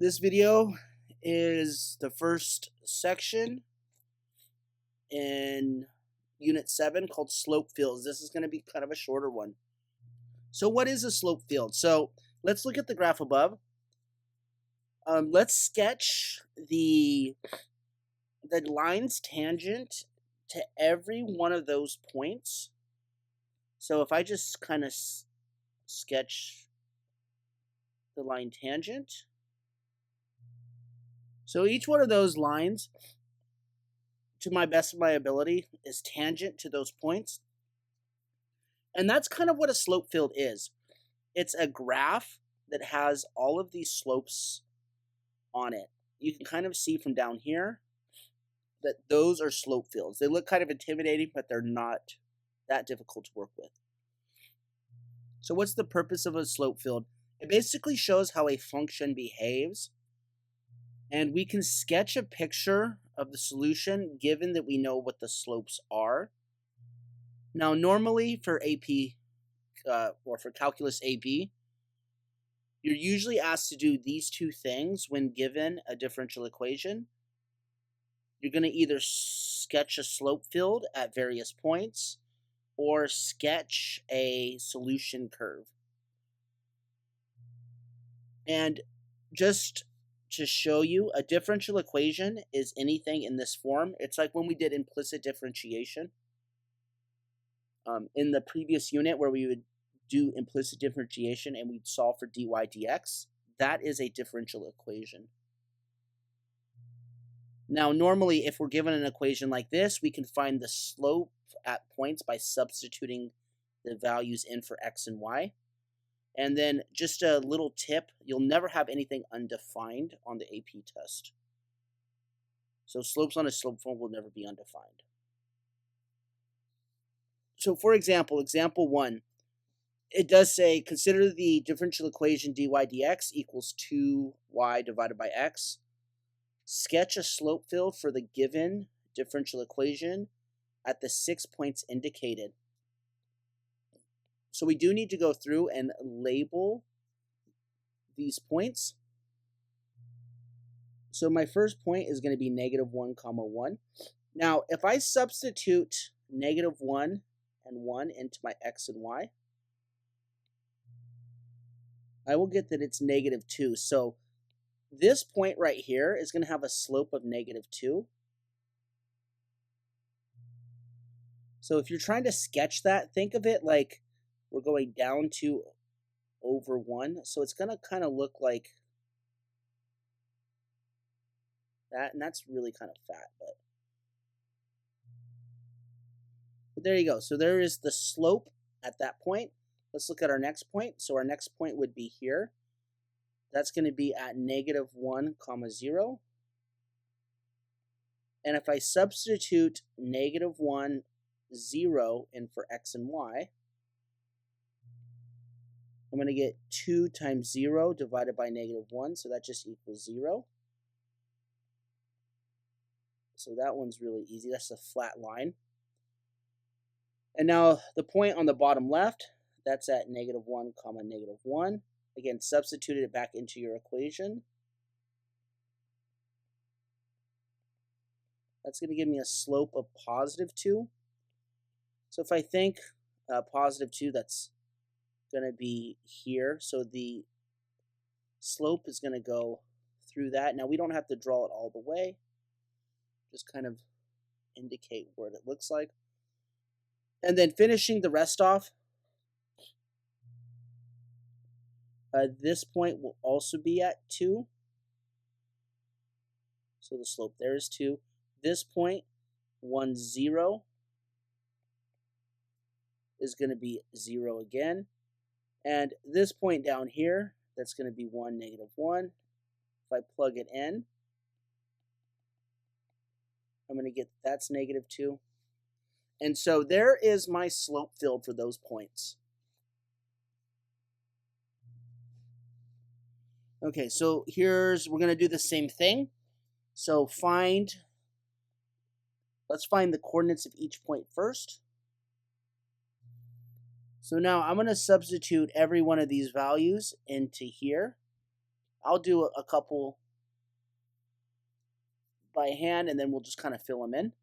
This video is the first section in Unit 7 called Slope Fields. This is going to be kind of a shorter one. So what is a slope field? So let's look at the graph above. Let's sketch the lines tangent to every one of those points. So if I just kind of sketch the line tangent. So each one of those lines, to my best of my ability, is tangent to those points. And that's kind of what a slope field is. It's a graph that has all of these slopes on it. You can kind of see from down here that those are slope fields. They look kind of intimidating, but they're not that difficult to work with. So what's the purpose of a slope field? It basically shows how a function behaves, and we can sketch a picture of the solution given that we know what the slopes are. Now, normally for AP or for Calculus AB, you're usually asked to do these two things when given a differential equation. You're going to either sketch a slope field at various points or sketch a solution curve. And just to show you, a differential equation is anything in this form. It's like when we did implicit differentiation in the previous unit where we would do implicit differentiation and we'd solve for dy dx. That is a differential equation. Now, normally, if we're given an equation like this, we can find the slope at points by substituting the values in for x and y. And then just a little tip, you'll never have anything undefined on the AP test. So slopes on a slope form will never be undefined. So for example, example 1, it does say, consider the differential equation dy dx equals 2y divided by x. Sketch a slope field for the given differential equation at the 6 points indicated. So we do need to go through and label these points. So my first point is going to be -1, 1. Now, if I substitute -1 and 1 into my x and y, I will get that it's -2. So this point right here is going to have a slope of -2. So if you're trying to sketch that, think of it like we're going down 2 over 1. So it's going to kind of look like that, and that's really kind of fat, but there you go. So there is the slope at that point. Let's look at our next point. So our next point would be here. That's going to be at -1, 0. And if I substitute -1, 0 in for x and y, I'm going to get 2 times 0 divided by -1, so that just equals 0. So that one's really easy. That's a flat line. And now the point on the bottom left, that's at -1, 1. Again, substituted it back into your equation. That's going to give me a slope of +2. So if I think +2, that's going to be here. So the slope is going to go through that. Now we don't have to draw it all the way. Just kind of indicate what it looks like. And then finishing the rest off, this point will also be at 2. So the slope there is 2. This point, 1, 0, is going to be 0 again. And this point down here, that's going to be 1, -1. If I plug it in, I'm going to get that's -2. And so there is my slope field for those points. Okay, so we're going to do the same thing. So let's find the coordinates of each point first. So now I'm going to substitute every one of these values into here. I'll do a couple by hand, and then we'll just kind of fill them in.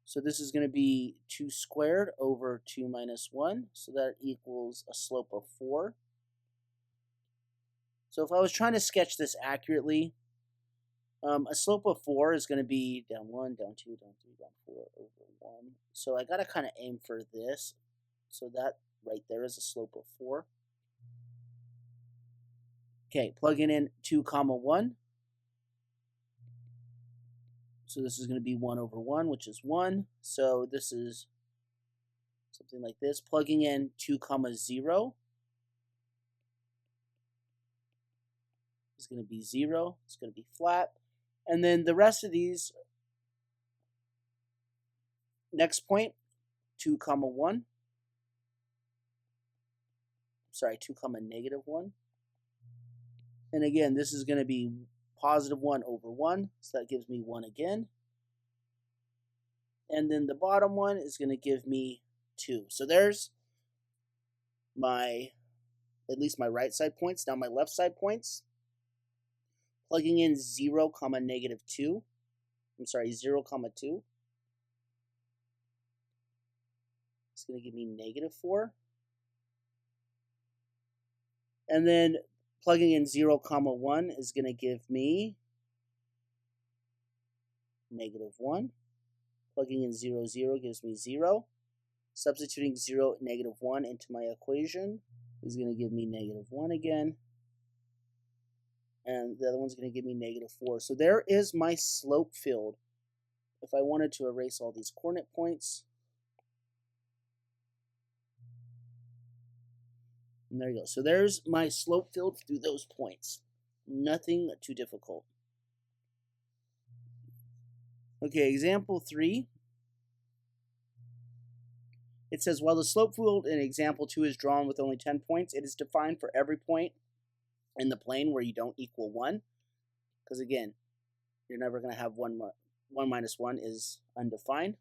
So this is going to be 2 squared over 2 minus 1, so that equals a slope of 4. So if I was trying to sketch this accurately, a slope of 4 is going to be down 1, down 2, down 3, down 4, over 1. So I got to kind of aim for this. So that right there is a slope of 4. Okay, plugging in 2 comma 1. So this is going to be 1 over 1, which is 1. So this is something like this. Plugging in 2 comma 0 is going to be 0. It's going to be flat. And then the rest of these, next point, 2 comma 1. Sorry, 2 comma negative 1. And again, this is going to be positive 1 over 1, so that gives me 1 again. And then the bottom one is going to give me 2. So there's my, at least my right side points. Now my left side points, plugging in 0 comma negative 2. I'm sorry, 0 comma 2. It's going to give me negative 4. And then plugging in 0 comma 1 is going to give me negative 1. Plugging in 0, 0 gives me 0. Substituting 0, negative 1 into my equation is going to give me negative 1 again. And the other one's going to give me negative 4. So there is my slope field. If I wanted to erase all these coordinate points, and there you go. So there's my slope field through those points. Nothing too difficult. Okay, example 3. It says, while the slope field in example 2 is drawn with only 10 points, it is defined for every point in the plane where you don't equal 1. Because again, you're never going to have 1 minus 1 is undefined.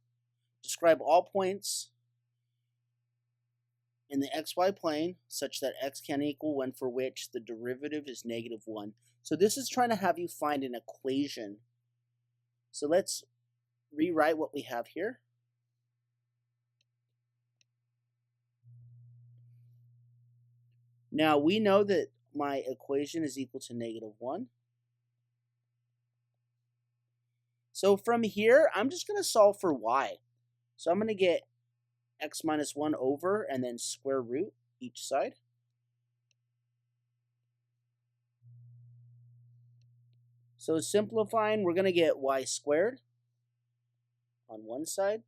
Describe all points in the xy plane such that x can equal 1 for which the derivative is negative 1. So this is trying to have you find an equation. So let's rewrite what we have here. Now we know that my equation is equal to negative 1. So from here, I'm just going to solve for y. So I'm going to get x minus 1 over and then square root each side. So simplifying, we're going to get y squared on one side.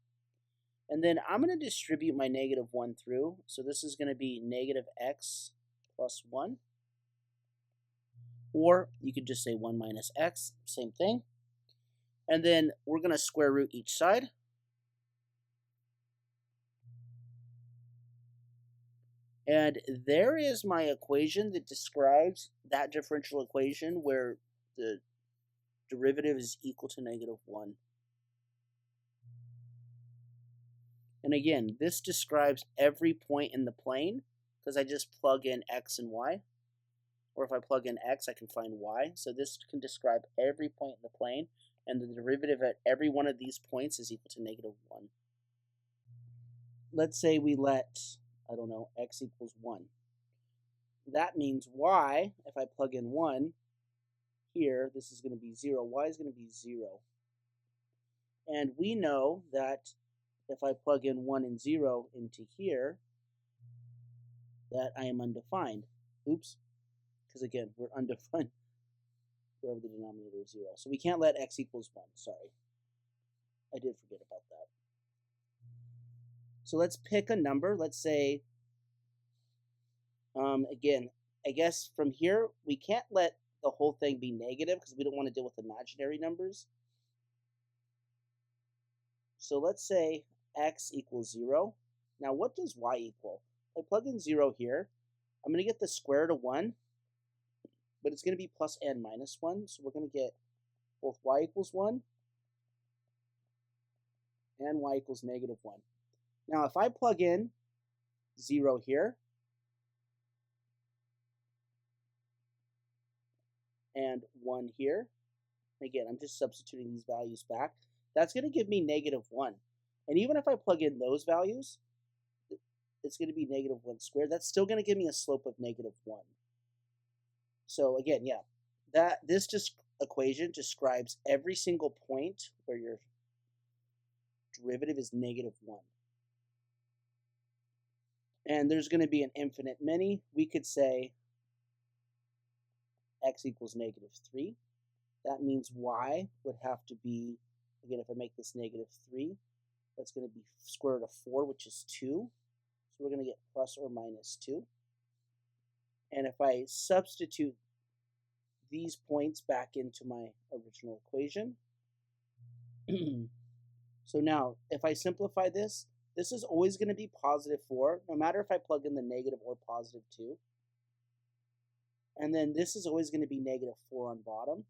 And then I'm going to distribute my negative 1 through. So this is going to be negative x plus 1. Or you could just say 1 minus x, same thing. And then we're going to square root each side. And there is my equation that describes that differential equation where the derivative is equal to negative 1. And again, this describes every point in the plane because I just plug in x and y. Or if I plug in x, I can find y. So this can describe every point in the plane, and the derivative at every one of these points is equal to negative 1. Let's say we let, I don't know, x equals 1. That means y, if I plug in 1 here, this is going to be 0. Y is going to be 0. And we know that if I plug in 1 and 0 into here, that I am undefined. Oops. Because again, we're undefined wherever the denominator is 0. So we can't let x equals 1. Sorry. I did forget about that. So let's pick a number. Let's say, again, I guess from here, we can't let the whole thing be negative because we don't want to deal with imaginary numbers. So let's say x equals 0. Now what does y equal? If I plug in 0 here, I'm going to get the square root of 1, but it's going to be plus n minus 1. So we're going to get both y equals 1 and y equals negative 1. Now if I plug in 0 here, and 1 here. Again, I'm just substituting these values back. That's going to give me -1. And even if I plug in those values, it's going to be -1 squared. That's still going to give me a slope of -1. So again, yeah, this equation describes every single point where your derivative is -1. And there's going to be an infinite many. We could say x equals -3. That means y would have to be, again, if I make this -3, that's going to be square root of 4, which is 2. So we're going to get plus or minus 2. And if I substitute these points back into my original equation, so now if I simplify this, this is always going to be +4, no matter if I plug in the negative or +2. And then this is always going to be -4 on bottom.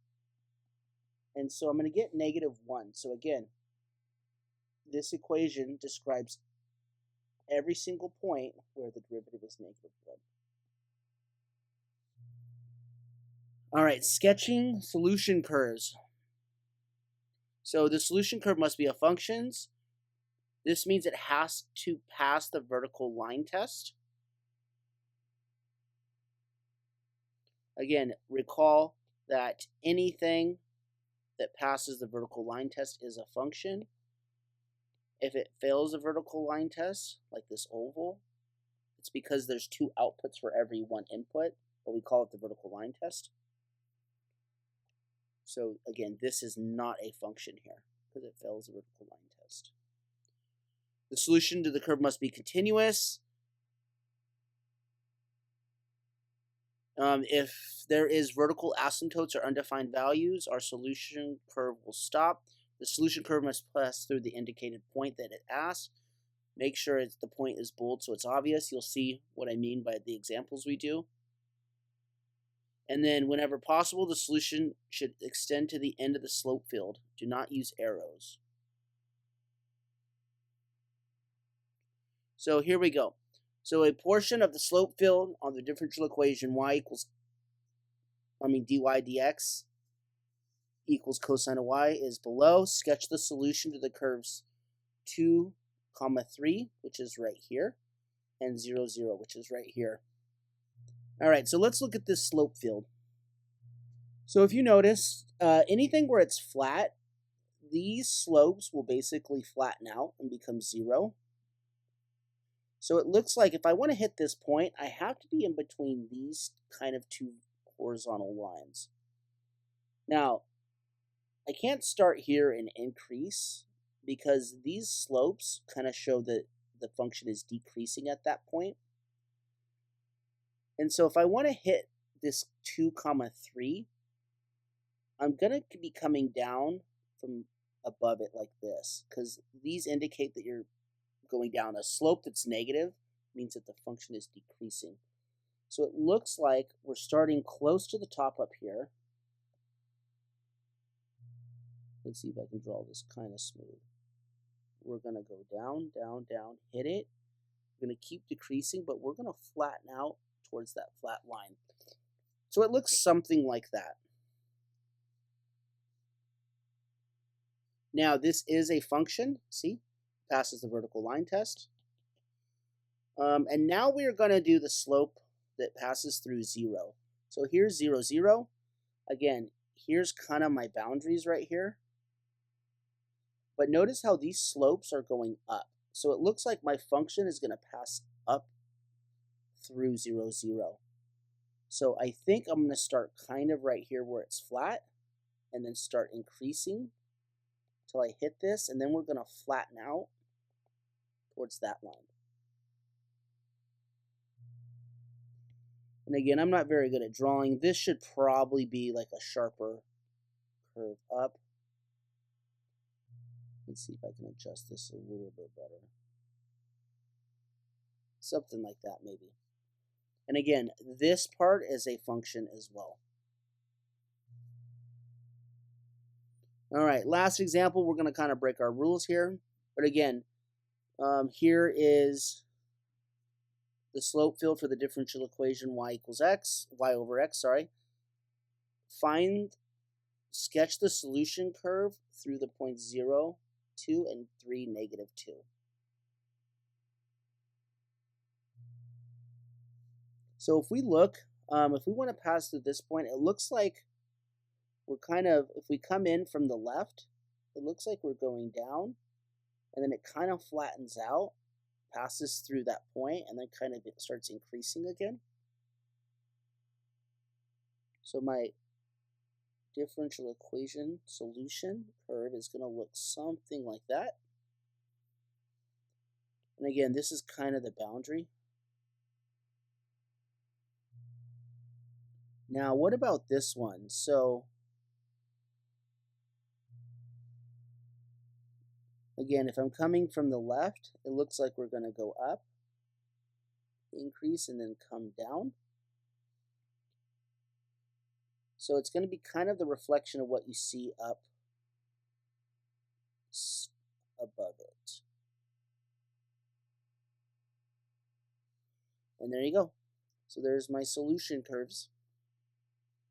And so I'm going to get -1. So again, this equation describes every single point where the derivative is -1. All right, sketching solution curves. So the solution curve must be a function. This means it has to pass the vertical line test. Again, recall that anything that passes the vertical line test is a function. If it fails a vertical line test, like this oval, it's because there's 2 outputs for every 1 input, but we call it the vertical line test. So again, this is not a function here because it fails the vertical line test. The solution to the curve must be continuous. If there is vertical asymptotes or undefined values, our solution curve will stop. The solution curve must pass through the indicated point that it asks. Make sure the point is bold so it's obvious. You'll see what I mean by the examples we do. And then whenever possible, the solution should extend to the end of the slope field. Do not use arrows. So here we go. So a portion of the slope field on the differential equation dy dx equals cosine of y is below. Sketch the solution to the curves 2, 3, which is right here, and 0, 0, which is right here. All right, so let's look at this slope field. So if you notice, anything where it's flat, these slopes will basically flatten out and become 0. So it looks like if I want to hit this point, I have to be in between these kind of 2 horizontal lines. Now, I can't start here and increase because these slopes kind of show that the function is decreasing at that point. And so if I want to hit this 2, 3, I'm going to be coming down from above it like this because these indicate that you're going down. A slope that's negative means that the function is decreasing. So it looks like we're starting close to the top up here. Let's see if I can draw this kind of smooth. We're going to go down, down, down, hit it. We're going to keep decreasing, but we're going to flatten out towards that flat line. So it looks something like that. Now this is a function, see, passes the vertical line test. And now we are going to do the slope that passes through 0. So here's 0, 0. Again, here's kind of my boundaries right here. But notice how these slopes are going up. So it looks like my function is going to pass up through 0, 0. So I think I'm going to start kind of right here where it's flat and then start increasing until I hit this, and then we're going to flatten out towards that line. And again, I'm not very good at drawing. This should probably be like a sharper curve up. Let's see if I can adjust this a little bit better. Something like that, maybe. And again, this part is a function as well. All right, last example, we're going to kind of break our rules here. But again, here is the slope field for the differential equation y over x, sorry. sketch the solution curve through the points 0, 2, and 3, -2. So if we look, if we want to pass through this point, it looks like we're if we come in from the left, it looks like we're going down, and then it kind of flattens out, passes through that point, and then kind of it starts increasing again. So my differential equation solution curve is going to look something like that. And again, this is kind of the boundary. Now, what about this one? So again, if I'm coming from the left, it looks like we're going to go up, increase, and then come down. So it's going to be kind of the reflection of what you see up above it. And there you go. So there's my solution curves.